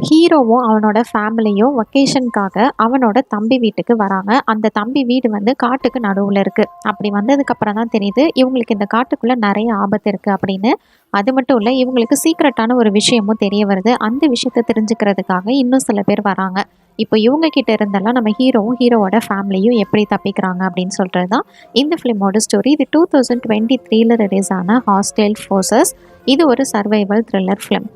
ஹீரோவும் அவனோட ஃபேமிலியும் வெக்கேஷனுக்காக அவனோட தம்பி வீட்டுக்கு வராங்க. அந்த தம்பி வீடு வந்து காட்டுக்கு நடுவுல இருக்கு. அப்படி வந்ததுக்கப்புறம் தான் தெரியுது, இவங்களுக்கு இந்த காட்டுக்குள்ள நெறைய ஆபத்து இருக்கு அப்படின்னு. அது மட்டும் இல்ல, இவங்களுக்கு சீக்ரெட்டான ஒரு விஷயமும் தெரிய வருது. அந்த விஷயத்த தெரிஞ்சுக்கிறதுக்காக இன்னும் சில பேர் வராங்க. இப்போ இவங்க கிட்ட இருந்தெல்லாம் நம்ம ஹீரோவும், ஹீரோவோட ஃபேமிலியும் எப்படி தப்பிக்கிறாங்க அப்படின்னு சொல்றது தான் இந்த ஃபிலிமோட ஸ்டோரி. இது 2023ல ரிலீஸ் ஆன ஹாஸ்டல் ஃபோர்சஸ். இது ஒரு சர்வைவல் த்ரில்லர் ஃபிலிம்.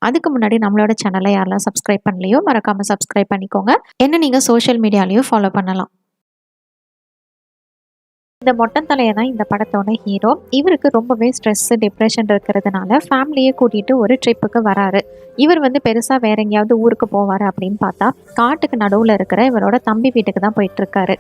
அதுக்கு முன்னாடி நம்மளோட சேனலை யாரெல்லாம் சப்ஸ்கிரைப் பண்ணலையோ மறக்காம சப்ஸ்கிரைப் பண்ணிக்கோங்க. என்ன நீங்க சோஷியல் மீடியாலையும் ஃபாலோ பண்ணலாம். இந்த மொட்டத்தலையை தான் இந்த படத்தோட ஹீரோ. இவருக்கு ரொம்பவே ஸ்ட்ரெஸ், டிப்ரெஷன் இருக்கிறதுனால ஃபேமிலியை கூட்டிட்டு ஒரு ட்ரிப்புக்கு வராரு. இவர் வந்து பெருசா வேற எங்கேயாவது ஊருக்கு போவாரு அப்படின்னு பார்த்தா காட்டுக்கு நடுவுல இருக்கிற இவரோட தம்பி வீட்டுக்கு தான் போயிட்டு இருக்காரு.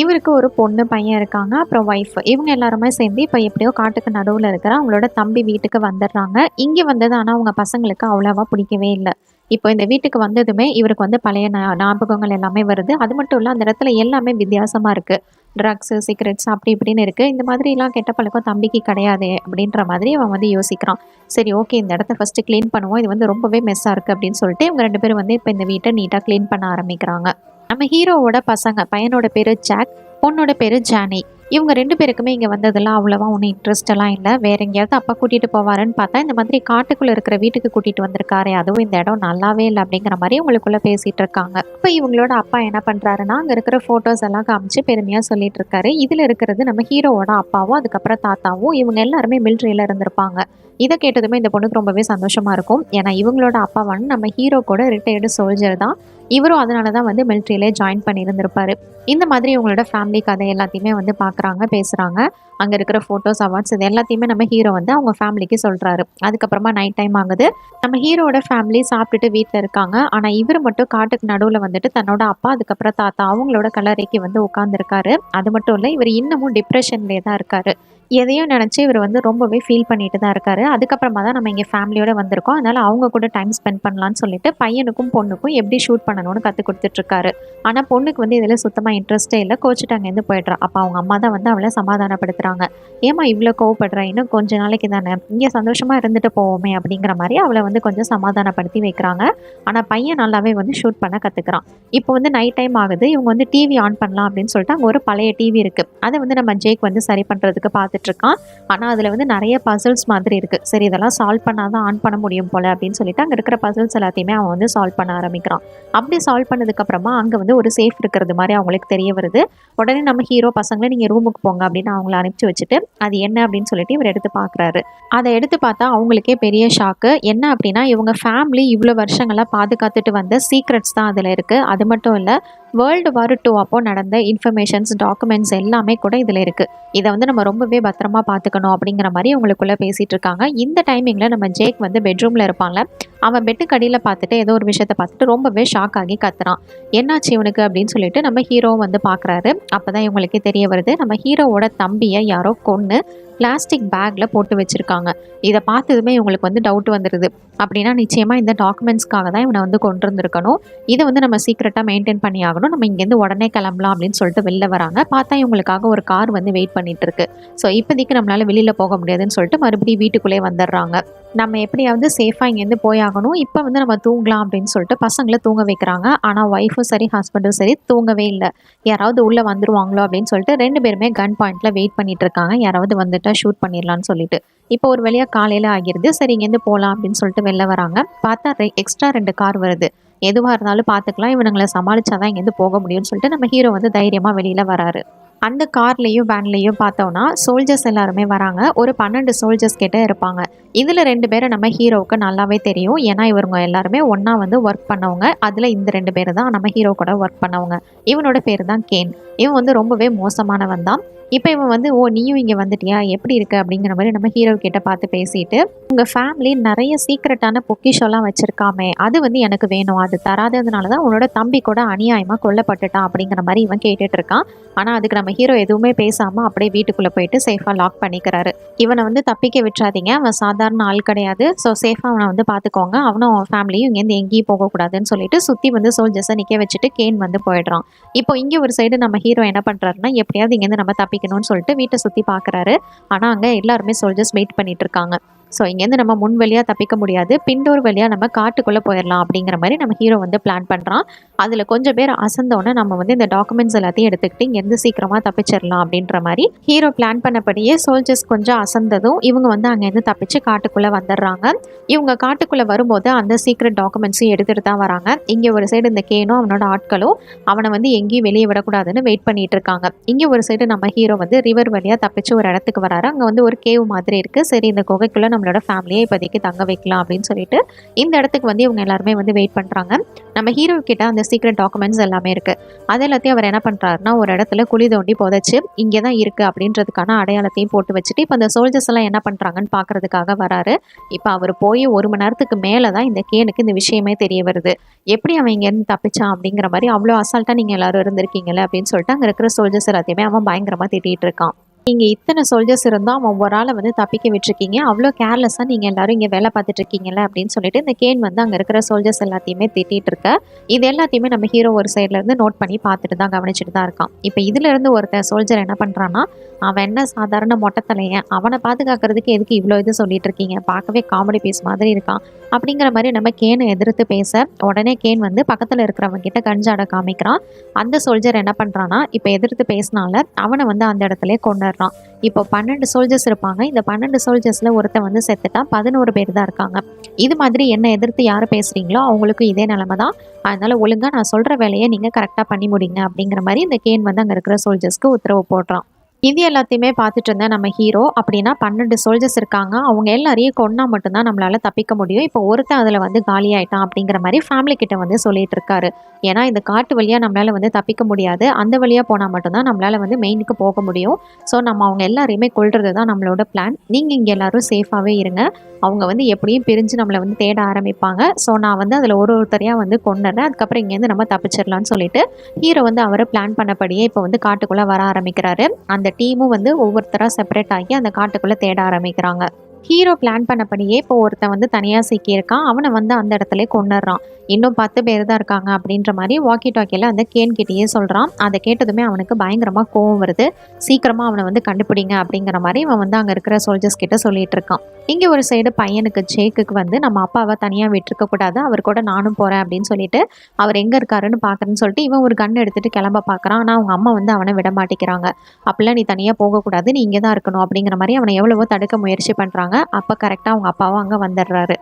இவருக்கு ஒரு பொண்ணு, பையன் இருக்காங்க. அப்புறம் ஒய்ஃப். இவங்க எல்லாருமே சேர்ந்து இப்போ எப்படியோ காட்டுக்கு நடுவில் இருக்கிற அவங்களோட தம்பி வீட்டுக்கு வந்துடுறாங்க. இங்கே வந்தது ஆனால் அவங்க பசங்களுக்கு அவ்வளோவா பிடிக்கவே இல்லை. இப்போ இந்த வீட்டுக்கு வந்ததுமே இவருக்கு வந்து பழைய ஞாபகங்கள் எல்லாமே வருது. அது மட்டும் இல்லை, அந்த இடத்துல எல்லாமே வித்தியாசமாக இருக்குது. ட்ரக்ஸு, சிகரெட்ஸ் அப்படி இப்படின்னு இருக்குது. இந்த மாதிரிலாம் கெட்ட பழக்கம் தம்பிக்கு கிடையாது அப்படின்ற மாதிரி அவன் வந்து யோசிக்கிறான். சரி, ஓகே, இந்த இடத்த ஃபஸ்ட்டு க்ளீன் பண்ணுவோம். இது வந்து ரொம்பவே மெஸ்ஸாக இருக்குது அப்படின்னு சொல்லிட்டு இவங்க 2 பேரும் வந்து இப்போ இந்த வீட்டை நீட்டாக க்ளீன் பண்ண ஆரம்பிக்கிறாங்க. நம்ம ஹீரோவோட பசங்க, பையனோட பேரு ஜாக், பொண்ணோட பேரு ஜானி. இவங்க 2 பேருக்குமே இங்கே வந்ததெல்லாம் அவ்வளோவா ஒன்றும் இன்ட்ரெஸ்ட் எல்லாம் இல்லை. வேற எங்கேயாவது அப்பா கூட்டிகிட்டு போவாருன்னு பார்த்தா இந்த மாதிரி காட்டுக்குள்ளே இருக்கிற வீட்டுக்கு கூட்டிகிட்டு வந்திருக்காரு. அதுவும் இந்த இடம் நல்லாவே இல்லை அப்படிங்கிற மாதிரி உங்களுக்குள்ளே பேசிகிட்டு இருக்காங்க. இப்போ இவங்களோட அப்பா என்ன பண்ணுறாருன்னா, அங்கே இருக்கிற ஃபோட்டோஸ் எல்லாம் காமிச்சு பெருமையாக சொல்லிட்டு இருக்காரு. இதில் இருக்கிறது நம்ம ஹீரோவோட அப்பாவும் அதுக்கப்புறம் தாத்தாவும். இவங்க எல்லாருமே மிலிட்ரியில் இருந்திருப்பாங்க. இதை கேட்டதுமே இந்த பொண்ணுக்கு ரொம்பவே சந்தோஷமா இருக்கும். ஏன்னா இவங்களோட அப்பா வந்து நம்ம ஹீரோ கூட ரிட்டையர்டு சோல்ஜர் தான். இவரும் அதனால தான் வந்து மிலிட்ரியிலே ஜாயின் பண்ணியிருந்திருப்பாரு. இந்த மாதிரி இவங்களோட ஃபேமிலி கதை எல்லாத்தையுமே வந்து பார்க்குறாங்க, பேசுகிறாங்க. அங்கே இருக்கிற ஃபோட்டோஸ், அவார்ட்ஸ் இது எல்லாத்தையுமே நம்ம ஹீரோ வந்து அவங்க ஃபேமிலிக்கு சொல்கிறாரு. அதுக்கப்புறமா நைட் டைம் ஆகுது. நம்ம ஹீரோட ஃபேமிலி சாப்பிட்டுட்டு வீட்டில் இருக்காங்க. ஆனால் இவர் மட்டும் காட்டுக்கு நடுவில் வந்துட்டு தன்னோட அப்பா, அதுக்கப்புறம் தாத்தா அவங்களோட கல்லறைக்கு வந்து உட்காந்துருக்காரு. அது மட்டும் இல்லை, இவர் இன்னமும் டிப்ரெஷன்லேயே தான் இருக்காரு. எதையும் நினச்சி இவர் வந்து ரொம்பவே ஃபீல் பண்ணிட்டு தான் இருக்காரு. அதுக்கப்புறமா தான் நம்ம இங்கே ஃபேமிலியோட வந்திருக்கோம். அதனால் அவங்க கூட டைம் ஸ்பெண்ட் பண்ணலான்னு சொல்லிட்டு பையனுக்கும் பொண்ணுக்கும் எப்படி ஷூட் பண்ணணும்னு கற்றுக் கொடுத்துட்ருக்காரு. ஆனால் பொண்ணுக்கு வந்து இதில் சுத்தமாக இன்ட்ரெஸ்ட்டே இல்லை. கோச்சிட்டு அங்கேருந்து போய்ட்றா. அப்போ அவங்க அம்மா தான் வந்து அவளை சமாதானப்படுத்துகிறாங்க. ஏமா இவ்வளோ கோவப்படுற, இன்னும் கொஞ்ச நாளைக்கு தானே, இங்கே சந்தோஷமாக இருந்துட்டு போவோமே அப்படிங்கிற மாதிரி அவளை வந்து கொஞ்சம் சமாதானப்படுத்தி வைக்கிறாங்க. ஆனால் பையன் நல்லாவே வந்து ஷூட் பண்ண கற்றுக்குறான். இப்போ வந்து நைட் டைம் ஆகுது. இவங்க வந்து டிவி ஆன் பண்ணலாம் அப்படின்னு சொல்லிட்டு அங்கே ஒரு பழைய டிவி இருக்குது. அதை வந்து நம்ம ஜேக் வந்து சரி பண்ணுறதுக்கு பார்த்துட்ருக்கான். ஆனால் அதில் வந்து நிறைய பசில்ஸ் மாதிரி இருக்குது. சரி, இதெல்லாம் சால்வ் பண்ணால் தான் ஆன் பண்ண முடியும் போல் அப்படின்னு சொல்லிட்டு அங்கே இருக்கிற பசில்ஸ் எல்லாத்தையுமே அவன் வந்து சால்வ் பண்ண ஆரம்பிக்கிறான். அப்படி சால்வ் பண்ணதுக்கப்புறமா அங்கே வந்து ஒரு சேஃப் இருக்கிறது மாதிரி அவங்களுக்கு தெரிய வருது. உடனே நம்ம ஹீரோ பசங்களை நீங்கள் ரூமுக்கு போங்க அப்படின்னு அவங்கள அனுப்பிச்சி வச்சுட்டு அது என்ன அப்படின்னு சொல்லிட்டு இவர் எடுத்து பார்க்குறாரு. அதை எடுத்து பார்த்தா அவங்களுக்கே பெரிய ஷாக்கு. என்ன அப்படின்னா, இவங்க ஃபேமிலி இவ்வளோ வருஷங்களாக பாதுகாத்துட்டு வந்த சீக்ரெட்ஸ் தான் அதில் இருக்குது. அது மட்டும் இல்லை, வேர்ல்டு வார் 2 அப்போ நடந்த இன்ஃபர்மேஷன்ஸ், டாக்குமெண்ட்ஸ் எல்லாமே கூட இதில் இருக்குது. இதை வந்து நம்ம ரொம்பவே பத்திரமா பார்த்துக்கணும் அப்படிங்கிற மாதிரி அவங்களுக்குள்ளே பேசிகிட்டு இருக்காங்க. இந்த டைமிங்கில் நம்ம ஜேக் வந்து பெட்ரூமில் இருப்பான்ல, அவன் பெட்டுக்கு அடியில் பார்த்துட்டு ஏதோ ஒரு விஷயத்தை பார்த்துட்டு ரொம்பவே ஷாக் ஆகி கத்துறான். என்னாச்சு இவனுக்கு அப்படின்னு சொல்லிட்டு நம்ம ஹீரோவும் வந்து பார்க்குறாரு. அப்போ தான் இவங்களுக்கே தெரிய வருது, நம்ம ஹீரோவோட தம்பியை யாரோ கொன்று பிளாஸ்டிக் பேக்கில் போட்டு வச்சுருக்காங்க. இதை பார்த்ததுமே இவங்களுக்கு வந்து டவுட் வந்துடுது. அப்படின்னா நிச்சயமாக இந்த டாக்குமெண்ட்ஸ்க்காக தான் இவனை வந்து கொண்டு இருந்திருக்கணும். இதை வந்து நம்ம சீக்கிரட்டாக மெயின்டைன் பண்ணி ஆகணும். நம்ம இங்கேருந்து உடனே கிளம்பலாம் அப்படின்னு சொல்லிட்டு வெளில வராங்க. பார்த்தா இவங்களுக்காக ஒரு கார் வந்து வெயிட் பண்ணிட்டு இருக்கு. ஸோ இப்போதைக்கு நம்மளால் வெளியில் போக முடியாதுன்னு சொல்லிட்டு மறுபடியும் வீட்டுக்குள்ளே வந்துடுறாங்க. நம்ம எப்படியாவது சேஃபாக இங்கேருந்து போயாகணும், இப்போ வந்து நம்ம தூங்கலாம் அப்படின்னு சொல்லிட்டு பசங்களை தூங்க வைக்கிறாங்க. ஆனால் ஒய்ஃபும் சரி ஹஸ்பண்டும் சரி தூங்கவே இல்லை. யாராவது உள்ளே வந்துருவாங்களோ அப்படின்னு சொல்லிட்டு 2 பேருமே கன் பாயிண்டில் வெயிட் பண்ணிட்டு இருக்காங்க. யாராவது வந்துட்டால் ஷூட் பண்ணிடலான்னு சொல்லிட்டு. இப்போ ஒரு வழியாக காலையில் ஆகிருது. சரி, இங்கேருந்து போகலாம் அப்படின்னு சொல்லிட்டு வெளில வராங்க. பார்த்தா எக்ஸ்ட்ரா 2 கார் வருது. எதுவாக இருந்தாலும் பார்த்துக்கலாம், இவனுங்களை சமாளிச்சாதான் இங்கேருந்து போக முடியும்னு சொல்லிட்டு நம்ம ஹீரோ வந்து தைரியமாக வெளியில் வராரு. அந்த கார்லேயும் வேன்லேயும் பார்த்தோன்னா சோல்ஜர்ஸ் எல்லாருமே வராங்க. ஒரு 12 சோல்ஜர்ஸ் கிட்ட இருப்பாங்க. இதில் 2 பேரை நம்ம ஹீரோவுக்கு நல்லாவே தெரியும். ஏன்னா இவங்க எல்லாருமே ஒன்றா வந்து ஒர்க் பண்ணவங்க. அதில் இந்த 2 பேர் தான் நம்ம ஹீரோ கூட ஒர்க் பண்ணவங்க. இவனோட பேர் தான் கேன். இவன் வந்து ரொம்பவே மோசமானவன் தான். இப்போ இவன் வந்து, ஓ நீயும் இங்கே வந்துட்டியா, எப்படி இருக்கு அப்படிங்கிற மாதிரி நம்ம ஹீரோ கிட்ட பார்த்து பேசிட்டு, உங்கள் ஃபேமிலி நிறைய சீக்ரெட்டான பொக்கிஷம்லாம் வச்சுருக்காமே, அது வந்து எனக்கு வேணும். அது தராததுனால தான் உன்னோட தம்பி கூட அநியாயமாக கொல்லப்பட்டுட்டான் அப்படிங்கிற மாதிரி இவன் கேட்டுட்டு இருக்கான். ஆனால் அதுக்கு நம்ம ஹீரோ எதுவுமே பேசாமல் அப்படியே வீட்டுக்குள்ளே போயிட்டு சேஃபாக லாக் பண்ணிக்கிறாரு. இவனை வந்து தப்பிக்க விட்டுறாதீங்க, அவன் சாதாரண ஆள் கிடையாது. ஸோ சேஃபாக அவனை வந்து பார்த்துக்கோங்க. அவனும் அவன் ஃபேமிலியும் இங்கேருந்து எங்கேயும் போகக்கூடாதுன்னு சொல்லிட்டு சுற்றி வந்து சோல்ஜர்ஸை நிற்க வச்சுட்டு கேன் வந்து போயிடுறான். இப்போ இங்கே ஒரு சைடு நம்ம ஹீரோ என்ன பண்ணுறாருன்னா, எப்படியாவது இங்கேருந்து நம்ம தப்பிக்கணும்னு சொல்லிட்டு வீட்டை சுற்றி பார்க்குறாரு. ஆனால் அங்கே எல்லாருமே சோல்ஜர்ஸ் வெயிட் பண்ணிட்டு இருக்காங்க. ஸோ இங்கேருந்து நம்ம முன் வழியாக தப்பிக்க முடியாது, பின்டோர் வழியாக நம்ம காட்டுக்குள்ளே போயிடலாம் அப்படிங்கிற மாதிரி நம்ம ஹீரோ வந்து பிளான் பண்ணுறான். அதில் கொஞ்சம் பேர் அசந்தோன்னே நம்ம வந்து இந்த டாக்குமெண்ட்ஸ் எல்லாத்தையும் எடுத்துக்கிட்டு இங்கேருந்து சீக்கிரமாக தப்பிச்சிடலாம் அப்படின்ற மாதிரி ஹீரோ பிளான் பண்ணபடியே சோல்ஜர்ஸ் கொஞ்சம் அசந்ததும் இவங்க வந்து அங்கேருந்து தப்பிச்சு காட்டுக்குள்ளே வந்துடுறாங்க. இவங்க காட்டுக்குள்ளே வரும்போது அந்த சீக்ரெட் டாக்குமெண்ட்ஸையும் எடுத்துகிட்டு தான் வராங்க. இங்கே ஒரு சைடு இந்த கேனும் அவனோட ஆட்களும் அவனை வந்து எங்கேயும் வெளியே விடக்கூடாதுன்னு வெயிட் பண்ணிட்டு இருக்காங்க. இங்கே ஒரு சைடு நம்ம ஹீரோ வந்து ரிவர் வழியாக தப்பிச்சு ஒரு இடத்துக்கு வராரு. அங்கே வந்து ஒரு கேவ் மாதிரி இருக்குது. சரி, இந்த குகைக்குள்ளே நம்மளோட ஃபேமிலியை இப்போதைக்கு தங்க வைக்கலாம் அப்படின்னு சொல்லிட்டு இந்த இடத்துக்கு வந்து இவங்க எல்லாருமே வந்து வெயிட் பண்ணுறாங்க. நம்ம ஹீரோ கிட்ட அந்த சீக்ரெட் டாக்குமெண்ட்ஸ் எல்லாமே இருக்குது. அது எல்லாத்தையும் அவர் என்ன பண்ணுறாருன்னா ஒரு இடத்துல குழி தோண்டி புதைச்சு இங்கே தான் இருக்குது அப்படின்றதுக்கான அடையாளத்தையும் போட்டு வச்சுட்டு இப்போ அந்த சோல்ஜர்ஸ் எல்லாம் என்ன பண்ணுறாங்கன்னு பார்க்கறதுக்காக வராரு. இப்போ அவர் போய் 1 மணி நேரத்துக்கு மேலே தான் இந்த கேனுக்கு இந்த விஷயமே தெரிய வருது. எப்படி அவன் இங்கேருந்து தப்பிச்சான் அப்படிங்கிற மாதிரி அவ்வளோ அசால்ட்டாக நீங்கள் எல்லாரும் இருந்திருக்கீங்களே அப்படின்னு சொல்லிட்டு அங்கே இருக்கிற சோல்ஜர்ஸ் எல்லாத்தையுமே அவன் பயங்கரமாக திட்டிகிட்டு இருக்கான். நீங்கள் இத்தனை சோல்ஜர்ஸ் இருந்தும் அவன் ஒரு ஆளை வந்து தப்பிக்க விட்டுருக்கீங்க, அவ்வளோ கேர்லெஸ்ஸாக நீங்கள் எல்லாரும் இங்கே வேலை பார்த்துட்டு இருக்கீங்களே அப்படின்னு சொல்லிட்டு இந்த கேன் வந்து அங்கே இருக்கிற சோல்ஜர்ஸ் எல்லாத்தையுமே திட்டிகிட்டு இருக்க. இது எல்லாத்தையுமே நம்ம ஹீரோ ஒரு சைட்லேருந்து நோட் பண்ணி பார்த்துட்டு தான் கவனிச்சுட்டு தான் இருக்கான். இப்போ இதுலேருந்து ஒருத்தர் சோல்ஜர் என்ன பண்ணுறான்னா, அவன் என்ன சாதாரண மொட்டைத்தலையன், அவனை பாதுகாக்கிறதுக்கு எதுக்கு இவ்வளோ இது சொல்லிட்டு இருக்கீங்க, பார்க்கவே காமெடி பீஸ் மாதிரி இருக்கான் அப்படிங்கிற மாதிரி நம்ம கேனை எதிர்த்து பேச உடனே கேன் வந்து பக்கத்தில் இருக்கிறவங்க கிட்ட கஞ்சாட காமிக்கிறான். அந்த சோல்ஜர் என்ன பண்ணுறான்னா இப்போ எதிர்த்து பேசினால அவனை வந்து அந்த இடத்துல கொண்டாடுறான். இப்போ 12 சோல்ஜர்ஸ் இருப்பாங்க. இந்த 12 சோல்ஜர்ஸ்ல ஒருத்தன் வந்து செத்துட்டா 11 பேர் தான் இருக்காங்க. இது மாதிரி என்ன எதிர்த்து யார் பேசுறீங்களோ அவங்களுக்கும் இதே நிலைமை தான். அதனால ஒழுங்கா நான் சொல்ற வேலையை நீங்க கரெக்டாக பண்ணி முடிங்க அப்படிங்கிற மாதிரி இந்த கேன் வந்து அங்கே இருக்கிற சோல்ஜர்ஸ்க்கு உத்தரவு போடுறான். இது எல்லாத்தையுமே பார்த்துட்டு இருந்த நம்ம ஹீரோ அப்படின்னா 12 சோல்ஜர்ஸ் இருக்காங்க, அவங்க எல்லாரையும் கொன்னா மட்டும்தான் நம்மளால தப்பிக்க முடியும். இப்போ ஒருத்தன் அதில் வந்து காலி ஆயிட்டான் அப்படிங்கிற மாதிரி ஃபேமிலி கிட்ட வந்து சொல்லிட்டு இருக்காரு. ஏன்னா இந்த காட்டு வழியாக நம்மளால வந்து தப்பிக்க முடியாது, அந்த வழியாக போனால் மட்டும்தான் நம்மளால வந்து மெயினுக்கு போக முடியும். ஸோ நம்ம அவங்க எல்லாரையுமே கொள்றது தான் நம்மளோட பிளான். நீங்கள் இங்கே எல்லாரும் சேஃபாகவே இருங்க, அவங்க வந்து எப்படியும் பிரிஞ்சு நம்மளை வந்து தேட ஆரம்பிப்பாங்க. ஸோ நான் வந்து அதில் ஒருத்தரையாக வந்து கொண்டுறேன், அதுக்கப்புறம் இங்கேருந்து நம்ம தப்பிச்சிடலான்னு சொல்லிட்டு ஹீரோ வந்து அவரை பிளான் பண்ணபடியே இப்போ வந்து காட்டுக்குள்ளே வர ஆரம்பிக்கிறாரு. அந்த டீமும் வந்து ஒவ்வொருத்தராக செப்பரேட் ஆகி அந்த காட்டுக்குள்ளே தேட ஆரம்பிக்கிறாங்க. ஹீரோ பிளான் பண்ணபடியே இப்போ ஒருத்தன் வந்து தனியாக சிக்கியிருக்கான், அவனை வந்து அந்த இடத்துல கொண்டுடுறான். இன்னும் 10 பேர் தான் இருக்காங்க அப்படின்ற மாதிரி வாக்கி டாக்கியில் அந்த கேன் கிட்டேயே சொல்கிறான். அதை கேட்டதுமே அவனுக்கு பயங்கரமாக கோவம் வருது. சீக்கிரமாக அவனை வந்து கண்டுபிடிங்க அப்படிங்கிற மாதிரி அவன் வந்து அங்கே இருக்கிற சோல்ஜர்ஸ் கிட்ட சொல்லிட்டு இருக்கான். இங்கே ஒரு சைடு பையனுக்கு ஜேக்குக்கு வந்து நம்ம அப்பாவை தனியாக விட்டுருக்க கூடாது, அவர் கூட நானும் போகிறேன் அப்படின்னு சொல்லிட்டு அவர் எங்கே இருக்காருன்னு பார்க்குறேன்னு சொல்லிட்டு இவன் ஒரு கன் எடுத்துகிட்டு கிளம்ப பார்க்குறான். ஆனால் அவங்க அம்மா வந்து அவனை விட மாட்டேங்கிறாங்க. அப்படிலாம் நீ தனியாக போகக்கூடாது, நீ இங்கே தான் இருக்கணும் அப்படிங்கிற மாதிரி அவனை எவ்வளவோ தடுக்க முயற்சி பண்ணுறாங்க. அப்போ கரெக்டாக அவங்க அப்பாவும் அங்கே வந்துடுறாரு.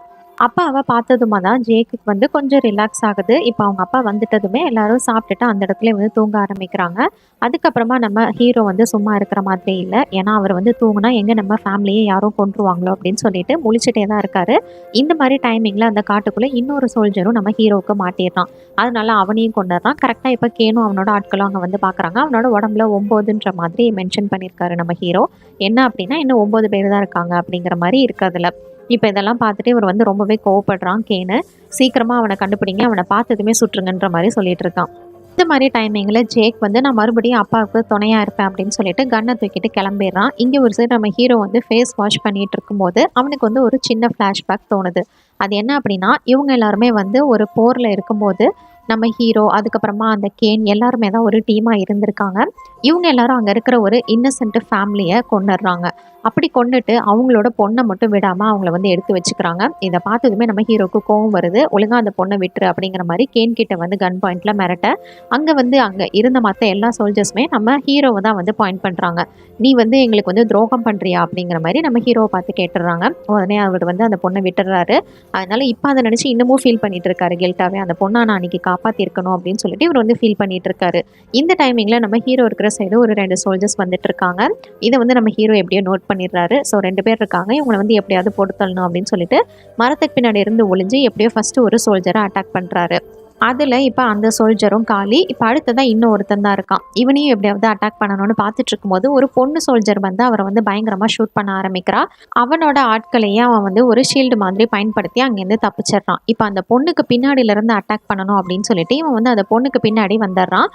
அப்பாவை பார்த்ததுமா தான் ஜேக்குக்கு வந்து கொஞ்சம் ரிலாக்ஸ் ஆகுது. இப்போ அவங்க அப்பா வந்துட்டதுமே எல்லாரும் சாப்பிட்டுட்டு அந்த இடத்துல வந்து தூங்க ஆரம்பிக்கிறாங்க. அதுக்கப்புறமா நம்ம ஹீரோ வந்து சும்மா இருக்கிற மாதிரி இல்லை, ஏன்னா அவர் வந்து தூங்கினா எங்கே நம்ம ஃபேமிலியை யாரும் கொண்டுருவாங்களோ அப்படின்னு சொல்லிட்டு முழிச்சிட்டே தான் இருக்காரு. இந்த மாதிரி டைமிங்கில் அந்த காட்டுக்குள்ளே இன்னொரு சோல்ஜரும் நம்ம ஹீரோவுக்கு மாட்டிடுறான். அதனால அவனையும் கொண்டுறான். கரெக்டாக இப்போ கேனும் அவனோட ஆட்களும் அங்கே வந்து பார்க்குறாங்க. அவனோட உடம்புல 9ன்ற மாதிரி மென்ஷன் பண்ணியிருக்காரு நம்ம ஹீரோ. என்ன அப்படின்னா இன்னும் 9 பேர் தான் இருக்காங்க அப்படிங்கிற மாதிரி இருக்கிறதுல. இப்போ இதெல்லாம் பார்த்துட்டு இவர் வந்து ரொம்பவே கோவப்படுறான் கேனு. சீக்கிரமாக அவனை கண்டுபிடிங்க, அவனை பார்த்ததுமே சுற்றுங்கன்ற மாதிரி சொல்லிட்டு இருக்கான். இந்த மாதிரி டைமிங்கில் ஜேக் வந்து நான் மறுபடியும் அப்பாவுக்கு துணையாக இருப்பேன் அப்படின்னு சொல்லிட்டு கன்னை தூக்கிட்டு கிளம்பிடுறான். இங்கே ஒரு சைடு நம்ம ஹீரோ வந்து ஃபேஸ் வாஷ் பண்ணிட்டு இருக்கும்போது அவனுக்கு வந்து ஒரு சின்ன ஃப்ளாஷ்பேக் தோணுது. அது என்ன அப்படின்னா இவங்க எல்லாருமே வந்து ஒரு போரில் இருக்கும்போது நம்ம ஹீரோ அதுக்கப்புறமா அந்த கேன் எல்லாருமே தான் ஒரு டீமாக இருந்திருக்காங்க. இவங்க எல்லாரும் அங்கே இருக்கிற ஒரு இன்னசென்ட் ஃபேமிலியை கொண்டுடுறாங்க. அப்படி கொண்டுட்டு அவங்களோட பொண்ணை மட்டும் விடாமல் அவங்கள வந்து எடுத்து வச்சுக்கிறாங்க. இதை பார்த்ததுமே நம்ம ஹீரோக்கு கோவம் வருது. ஒழுங்காக அந்த பொண்ணை விட்டுரு அப்படிங்கிற மாதிரி கேன் கிட்ட வந்து கன் பாயிண்டில் மிரட்ட அங்கே இருந்த மற்ற எல்லா சோல்ஜர்ஸுமே நம்ம ஹீரோவை தான் வந்து பாயிண்ட் பண்ணுறாங்க. நீ வந்து எங்களுக்கு வந்து துரோகம் பண்ணுறியா அப்படிங்கிற மாதிரி நம்ம ஹீரோவை பார்த்து கேட்டுடுறாங்க. உடனே அவர் வந்து அந்த பொண்ணை விட்டுடுறாரு. அதனால இப்போ அதை நினச்சி இன்னமும் ஃபீல் பண்ணிட்டு இருக்காரு கில்ட்டாவே. அந்த பொண்ணை நான் அன்றைக்கி காப்பாற்றிருக்கணும் அப்படின்னு சொல்லிட்டு இவர் வந்து ஃபீல் பண்ணிட்டு இருக்காரு. இந்த டைமிங்கில் நம்ம ஹீரோ இருக்கிற சைடு ஒரு 2 சோல்ஜர்ஸ் வந்துட்டு இருக்காங்க. இதை வந்து நம்ம ஹீரோ எப்படியோ நோட் பண்ணிடுறாரு. ஸோ 2 பேர் இருக்காங்க, இவங்களை வந்து எப்படியாவது போட்டு தள்ளணும் அப்படின்னு சொல்லிட்டு மரத்துக்கு பின்னாடி இருந்து ஒளிஞ்சு எப்படியோ ஃபர்ஸ்ட் ஒரு சோல்ஜரை அட்டாக் பண்ணுறாரு. அதில் இப்போ அந்த சோல்ஜரும் காலி. இப்போ அடுத்ததான் இன்னும் ஒருத்தன் தான் இருக்கான். இவனையும் எப்படியாவது அட்டாக் பண்ணணும்னு பார்த்துட்டு இருக்கும்போது ஒரு பொண்ணு சோல்ஜர் வந்து அவரை வந்து பயங்கரமாக ஷூட் பண்ண ஆரம்பிக்கிறா. அவனோட ஆட்களையே அவன் வந்து ஒரு ஷீல்டு மாதிரி பயன்படுத்தி அங்கேருந்து தப்பிச்சிடுறான். இப்போ அந்த பொண்ணுக்கு பின்னாடியிலேருந்து அட்டாக் பண்ணணும் அப்படின்னு சொல்லிட்டு இவன் வந்து அந்த பொண்ணுக்கு பின்னாடி வந்துடுறான்.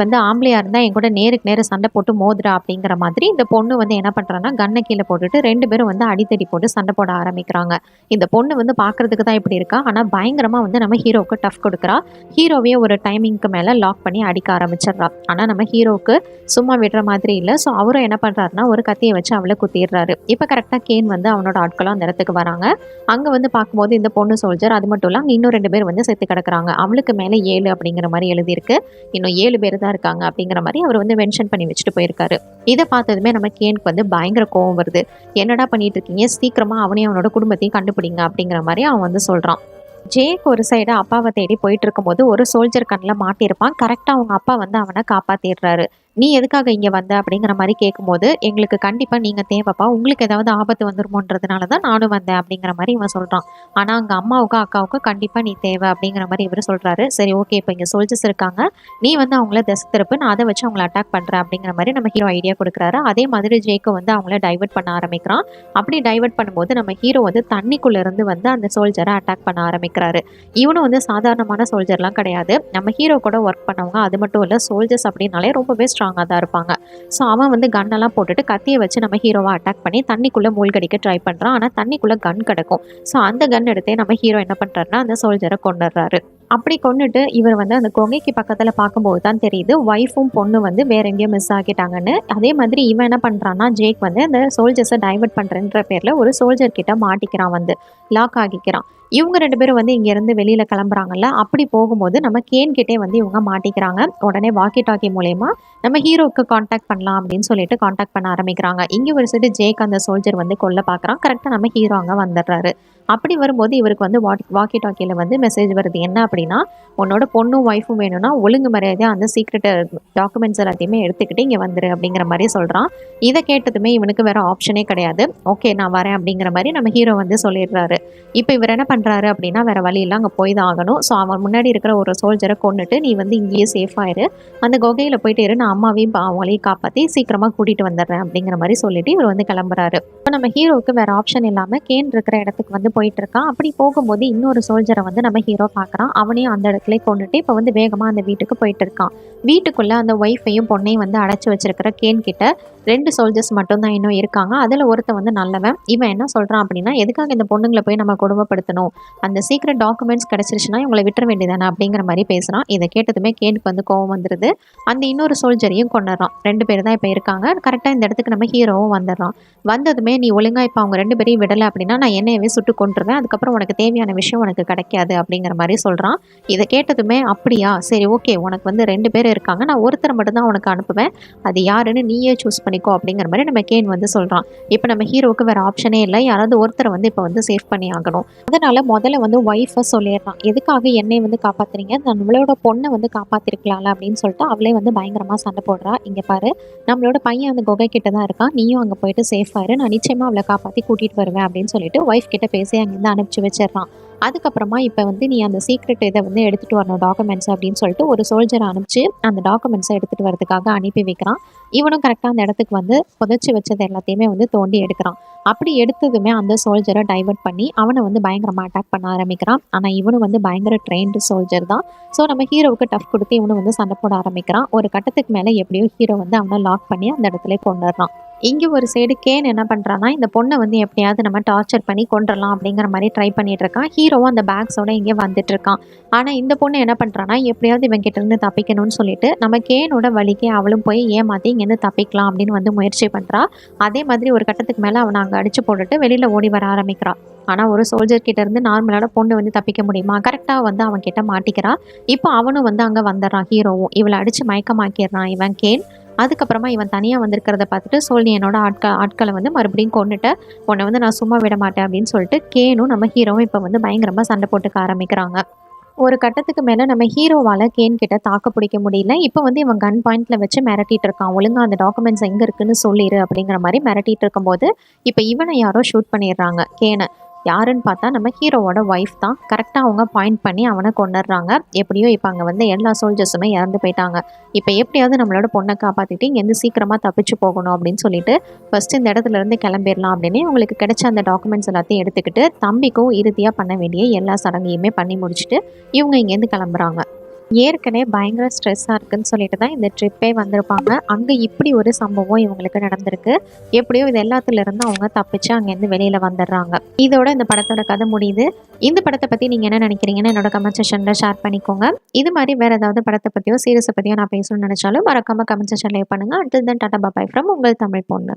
வந்து ஆம்பளையாக இருந்தால் என் கூட நேருக்கு நேரு சண்டை போட்டு மோதுறா அப்படிங்கிற மாதிரி இந்த பொண்ணு வந்து என்ன பண்ணுறான்னா கன்னை கீழே போட்டுட்டு 2 பேரும் வந்து அடித்தடி போட்டு சண்டை போட ஆரம்பிக்கிறாங்க. இந்த பொண்ணு வந்து பார்க்குறதுக்கு தான் இப்படி இருக்கா, ஆனால் பயங்கரமாக வந்து நம்ம ஹீரோவுக்கு டஃப் கொடுக்குறா. ஹீரோவையே ஒரு டைமிங்க்கு மேலே லாக் பண்ணி அடிக்க ஆரம்பிச்சிடுறா. ஆனால் நம்ம ஹீரோவுக்கு சும்மா விடுற மாதிரி இல்லை. ஸோ அவரும் என்ன பண்ணுறாருனா ஒரு கத்தியை வச்சு அவளை குத்திடுறாரு. இப்போ கரெக்டாக கேன் வந்து அவனோட ஆட்களும் அந்த இடத்துக்கு வராங்க. அங்கே வந்து பார்க்கும்போது இந்த பொண்ணு சோல்ஜர், அது மட்டும் இல்லை அங்கே இன்னும் 2 பேர் வந்து செத்து கிடக்குறாங்க. அவளுக்கு மேலே 7 அப்படிங்கிற மாதிரி எழுதியிருக்கு. இன்னும் 7 பேர் தான் இருக்காங்க அப்படிங்கிற மாதிரி அவர் வந்து மென்ஷன் பண்ணி வச்சுட்டு போயிருக்காரு. இதை பார்த்ததுமே நம்ம கேனுக்கு வந்து பயங்கர கோவம் வருது. என்னடா பண்ணிட்டு இருக்கீங்க, சீக்கிரமா அவனையும் அவனோட குடும்பத்தையும் கண்டுபிடிங்க அப்படிங்கிற மாதிரி அவன் வந்து சொல்கிறான். ஜேக் ஒரு சைடு அப்பாவை தேடி போயிட்டு இருக்கும்போது ஒரு சோல்ஜர் கண்ணில் மாட்டியிருப்பான். கரெக்டாக அவங்க அப்பா வந்து அவனை காப்பாற்றிடுறாரு. நீ எதுக்காக இங்கே வந்த அப்படிங்கிற மாதிரி கேட்கும்போது, எங்களுக்கு கண்டிப்பாக நீங்கள் தேவைப்பா, உங்களுக்கு ஏதாவது ஆபத்து வந்துருமோன்றதுனால தான் நானும் வந்தேன் அப்படிங்கிற மாதிரி இவன் சொல்கிறான். ஆனால் அங்கே அம்மாவுக்கும் அக்காவுக்கும் கண்டிப்பாக நீ தேவை அப்படிங்கிற மாதிரி இவர் சொல்கிறாரு. சரி ஓகே, இப்போ இங்கே சோல்ஜர்ஸ் இருக்காங்க, நீ வந்து அவங்கள திசை திருப்பு, நான் அதை வச்சு அவங்கள அட்டாக் பண்ணுறேன் அப்படிங்கிற மாதிரி நம்ம ஹீரோ ஐடியா கொடுக்குறாரு. அதே மாதிரி ஜேக்கு வந்து அவங்கள டைவர்ட் பண்ண ஆரம்பிக்கிறான். அப்படி டைவர்ட் பண்ணும்போது நம்ம ஹீரோ வந்து தண்ணிக்குள்ளே இருந்து வந்து அந்த சோல்ஜரை அட்டாக் பண்ண ஆரம்பிக்கிறாரு. இவனும் வந்து சாதாரணமான சோல்ஜர்லாம் கிடையாது. நம்ம ஹீரோ கூட ஒர்க் பண்ணவங்க. அது மட்டும் இல்லை, சோல்ஜர்ஸ் அப்படின்னாலே ரொம்பவே ஸ்ட்ராங்காக தான் இருப்பாங்க. ஸோ அவன் வந்து கன்னெல்லாம் போட்டுட்டு கத்தியை வச்சு நம்ம ஹீரோவை அட்டாக் பண்ணி தண்ணிக்குள்ளே மூழ்கடிக்க ட்ரை பண்ணுறான். ஆனால் தண்ணிக்குள்ளே கன் கிடக்கும். ஸோ அந்த கன் எடுத்தே நம்ம ஹீரோ என்ன பண்ணுறாருன்னா அந்த சோல்ஜரை கொண்டுடுறாரு. அப்படி கொண்டுட்டு இவர் வந்து அந்த குகைக்கு பக்கத்தில் பார்க்கும்போது தான் தெரியுது ஒய்ஃபும் பொண்ணு வந்து வேற எங்கேயும் மிஸ் ஆகிட்டாங்கன்னு. அதே மாதிரி இவன் என்ன பண்ணுறான்னா ஜேக் வந்து அந்த சோல்ஜர்ஸை டைவர்ட் பண்ணுறன்ற பேரில் ஒரு சோல்ஜர் கிட்ட மாட்டிக்கிறான், வந்து லாக் ஆகிக்கிறான். இவங்க 2 பேரும் வந்து இங்கேருந்து வெளியில் கிளம்புறாங்கல்ல, அப்படி போகும்போது நம்ம கேன் கிட்டே வந்து இவங்க மாட்டிக்கிறாங்க. உடனே வாக்கி டாக்கி மூலயமா நம்ம ஹீரோவுக்கு காண்டாக்ட் பண்ணலாம் அப்படின்னு சொல்லிட்டு காண்டாக்ட் பண்ண ஆரம்பிக்கிறாங்க. இங்கே ஒரு சைடு ஜேக் அந்த சோல்ஜர் வந்து கொல்ல பார்க்குறான். கரெக்டாக நம்ம ஹீரோ அங்கே வந்துடுறாரு. அப்படி வரும்போது இவருக்கு வந்து வாக்கி டாக்கியில் வந்து மெசேஜ் வருது. என்ன அப்படின்னா, உன்னோட பொண்ணும் ஒய்ஃபும் வேணும்னா ஒழுங்கு மரியாதையாக அந்த சீக்ரெட் டாக்குமெண்ட்ஸ் எல்லாத்தையுமே எடுத்துக்கிட்டு இங்கே வந்துரு அப்படிங்கிற மாதிரி சொல்கிறான். இதை கேட்டதுமே இவனுக்கு வேற ஆப்ஷனே கிடையாது. ஓகே நான் வரேன் அப்படிங்கிற மாதிரி நம்ம ஹீரோ வந்து சொல்லிடுறாரு. இப்போ இவர் என்ன பண்ணுறாரு அப்படின்னா, வேற வழியெல்லாம் அங்கே போய் தான் ஆகணும். ஸோ அவன் முன்னாடி இருக்கிற ஒரு சோல்ஜரை கொண்டுட்டு நீ வந்து இங்கேயே சேஃபாயிரு, அந்த குகையில் போயிட்டு இரு, நான் அம்மாவையும் அவங்களையும் காப்பாற்றி சீக்கிரமாக கூட்டிகிட்டு வந்துடுறேன் அப்படிங்கிற மாதிரி சொல்லிட்டு இவர் வந்து கிளம்புறாரு. இப்போ நம்ம ஹீரோவுக்கு வேற ஆப்ஷன் இல்லாமல் கேன் இருக்கிற இடத்துக்கு வந்து போயிட்டு இருக்கான். அப்படி போகும்போது இன்னொரு சோல்ஜரை வந்து நம்ம ஹீரோ பார்க்குறான். அவனையும் அந்த இடத்துல கொண்டுட்டு இப்போ வந்து வேகமாக அந்த வீட்டுக்கு போயிட்டு இருக்கான். வீட்டுக்குள்ளே அந்த ஒய்ஃபையும் பொண்ணையும் வந்து அடைச்சி வச்சிருக்கிற கேன் கிட்ட 2 சோல்ஜர்ஸ் மட்டும்தான் இன்னும் இருக்காங்க. அதில் ஒருத்தன் வந்து நல்லவன். இவன் என்ன சொல்கிறான் அப்படின்னா, எதுக்காக இந்த பொண்ணுங்களை போய் நம்ம கொடுமைப்படுத்தணும், அந்த சீக்ரெட் டாக்குமெண்ட்ஸ் கிடச்சிருச்சுன்னா இவங்களை விட்டுற வேண்டியதானே அப்படிங்கிற மாதிரி பேசுகிறான். இதை கேட்டதுமே கேனுக்கு வந்து கோவம் வந்துடுது. அந்த இன்னொரு சோல்ஜரையும் கொண்டுறான். 2 பேர் தான் இப்போ இருக்காங்க. கரெக்டாக இந்த இடத்துக்கு நம்ம ஹீரோவும் வந்துடுறான். வந்ததுமே நீ ஒழுங்காக இப்போ அவங்க 2 பேரையும் விடலை அப்படின்னா நான் என்னையவே சுட்டு கொண்டுருவேன், அதுக்கப்புறம் உனக்கு தேவையான விஷயம் உனக்கு கிடைக்காது அப்படிங்கிற மாதிரி சொல்கிறான். இதை கேட்டதுமே அப்படியா, சரி ஓகே, உனக்கு வந்து 2 பேர் இருக்காங்க, நான் ஒருத்தரை மட்டும்தான் உனக்கு அனுப்புவேன், அது யாருன்னு நீயே சூஸ் பண்ணிக்கோ அப்படிங்கிற மாதிரி நம்ம கேன் வந்து சொல்கிறான். இப்போ நம்ம ஹீரோவுக்கு வேறு ஆப்ஷனே இல்லை, யாராவது ஒருத்தரை வந்து இப்போ வந்து சேவ் பண்ணி ஆகணும். அதனால் முதல்ல வந்து ஒய்ஃபை சொல்லிடுறான், எதுக்காக என்னை வந்து காப்பாற்றுறீங்க, நம்மளோட பொண்ணை வந்து காப்பாற்றிருக்கலாம்ல அப்படின்னு சொல்லிட்டு அவளே வந்து பயங்கரமாக சண்டை போடுறா. இங்கே பாரு, நம்மளோட பையன் அந்த குகை கிட்ட தான் இருக்கான், நீயும் அங்கே போயிட்டு சேஃப் ஆயிரு, நான் நிச்சயமாக அவளை காப்பாற்றி கூட்டிகிட்டு வருவேன் அப்படின்னு சொல்லிட்டு ஒய்ஃப் கிட்ட பேசி அங்கேருந்து அனுப்பிச்சி வச்சிடறான். அதுக்கப்புறமா இப்போ வந்து நீ அந்த சீக்ரெட் இதை வந்து எடுத்துகிட்டு வரணும் டாக்குமெண்ட்ஸ் அப்படின்னு சொல்லிட்டு ஒரு சோல்ஜரை அனுப்பிச்சு அந்த டாக்குமெண்ட்ஸை எடுத்துகிட்டு வரதுக்காக அனுப்பி வைக்கிறான். இவனும் கரெக்டாக அந்த இடத்துக்கு வந்து புதைச்சி வச்சது எல்லாத்தையுமே வந்து தோண்டி எடுக்கிறான். அப்படி எடுத்ததுமே அந்த சோல்ஜரை டைவர்ட் பண்ணி அவனை வந்து பயங்கரமாக அட்டாக் பண்ண ஆரம்பிக்கிறான். ஆனால் இவனு வந்து பயங்கர ட்ரெயின்டு சோல்ஜர் தான். ஸோ நம்ம ஹீரோவுக்கு டஃப் கொடுத்து இவனு வந்து சண்டை போட ஆரம்பிக்கிறான். ஒரு கட்டத்துக்கு மேலே எப்படியோ ஹீரோ வந்து அவனை லாக் பண்ணி அந்த இடத்துல கொண்டுடுறான். இங்கே ஒரு சைடு கேன் என்ன பண்ணுறான்னா, இந்த பொண்ணை வந்து எப்படியாவது நம்ம டார்ச்சர் பண்ணி கொண்டுடலாம் அப்படிங்கிற மாதிரி ட்ரை பண்ணிட்டு இருக்கான். ஹீரோவும் அந்த பேக்ஸோட இங்கே வந்துட்டு இருக்கான். ஆனால் இந்த பொண்ணு என்ன பண்ணுறான்னா, எப்படியாவது இவன் கிட்ட இருந்து தப்பிக்கணும்னு சொல்லிட்டு நம்ம கேனோட வழிக்கே அவளும் போய் ஏமாற்றி இங்கேருந்து தப்பிக்கலாம் அப்படின்னு வந்து முயற்சி பண்ணுறா. அதே மாதிரி ஒரு கட்டத்துக்கு மேலே அவனை அங்கே அடிச்சு போட்டுட்டு வெளியில் ஓடி வர ஆரம்பிக்கிறான். ஆனால் ஒரு சோல்ஜர் கிட்ட இருந்து நார்மலான பொண்ணு வந்து தப்பிக்க முடியுமா, கரெக்டாக வந்து அவன் கிட்ட மாட்டிக்கிறா. இப்போ அவனும் வந்து அங்கே வந்துடுறான். ஹீரோவும் இவளை அடித்து மயக்கமாக்கிடுறான் இவன் கேன். அதுக்கப்புறமா இவன் தனியாக வந்திருக்கிறத பார்த்துட்டு சொல்லி என்னோட ஆட்களை வந்து மறுபடியும் கொண்டுட்டு உன்னை வந்து நான் சும்மா விட மாட்டேன் அப்படின்னு சொல்லிட்டு கேனும் நம்ம ஹீரோவும் இப்போ வந்து பயங்கரமாக சண்டை போட்டுக்க ஆரம்பிக்கிறாங்க. ஒரு கட்டத்துக்கு மேலே நம்ம ஹீரோவால் கேன் கிட்ட தாக்க பிடிக்க முடியல. இப்போ வந்து இவன் கன் பாயிண்டில் வச்சு மிரட்டிட்டு இருக்கான். ஒழுங்காக அந்த டாக்குமெண்ட்ஸ் எங்கே இருக்குன்னு சொல்லிடு அப்படிங்கிற மாதிரி மிரட்டிட்டு இருக்கும்போது இப்போ இவனை யாரோ ஷூட் பண்ணிடுறாங்க கேனை. யாருன்னு பார்த்தா நம்ம ஹீரோவோட ஒய்ஃப் தான். கரெக்டாக அவங்க பாயிண்ட் பண்ணி அவனை கொண்டுடுறாங்க. எப்படியோ இப்போ அங்கே வந்து எல்லா சோல்ஜர்ஸுமே இறந்து போயிட்டாங்க. இப்போ எப்படியாவது நம்மளோட பொண்ணை காப்பாற்றிட்டு இங்கேருந்து சீக்கிரமாக தப்பிச்சு போகணும் அப்படின்னு சொல்லிட்டு ஃபஸ்ட்டு இந்த இடத்துல இருந்து கிளம்பிடலாம் அப்படின்னு உங்களுக்கு கிடைச்ச அந்த டாக்குமெண்ட்ஸ் எல்லாத்தையும் எடுத்துக்கிட்டு தம்பிக்கும் இறுதியாக பண்ண வேண்டிய எல்லா சடங்கையுமே பண்ணி முடிச்சுட்டு இவங்க இங்கேருந்து கிளம்புறாங்க. ஏற்கனவே பயங்கர ஸ்ட்ரெஸ்ஸாக இருக்குன்னு சொல்லிட்டு தான் இந்த ட்ரிப்பே வந்திருப்பாங்க. அங்கே இப்படி ஒரு சம்பவம் இவங்களுக்கு நடந்திருக்கு. எப்படியோ இது எல்லாத்துலேருந்து அவங்க தப்பிச்சு அங்கேருந்து வெளியில் வந்துடுறாங்க. இதோட இந்த படத்தோட கதை முடியுது. இந்த படத்தை பற்றி நீங்கள் என்ன நினைக்கிறீங்கன்னு என்னோட கமெண்ட் செக்ஷனில் ஷேர் பண்ணிக்கோங்க. இது மாதிரி வேறு ஏதாவது படத்தை பற்றியோ சீரிஸை பற்றியோ நான் பேசணும்னு நினச்சாலும் மறக்காமல் கமெண்ட் செக்ஷன்லேயே பண்ணுங்கள். Until then Tata bye from உங்கள் தமிழ் பொண்ணு.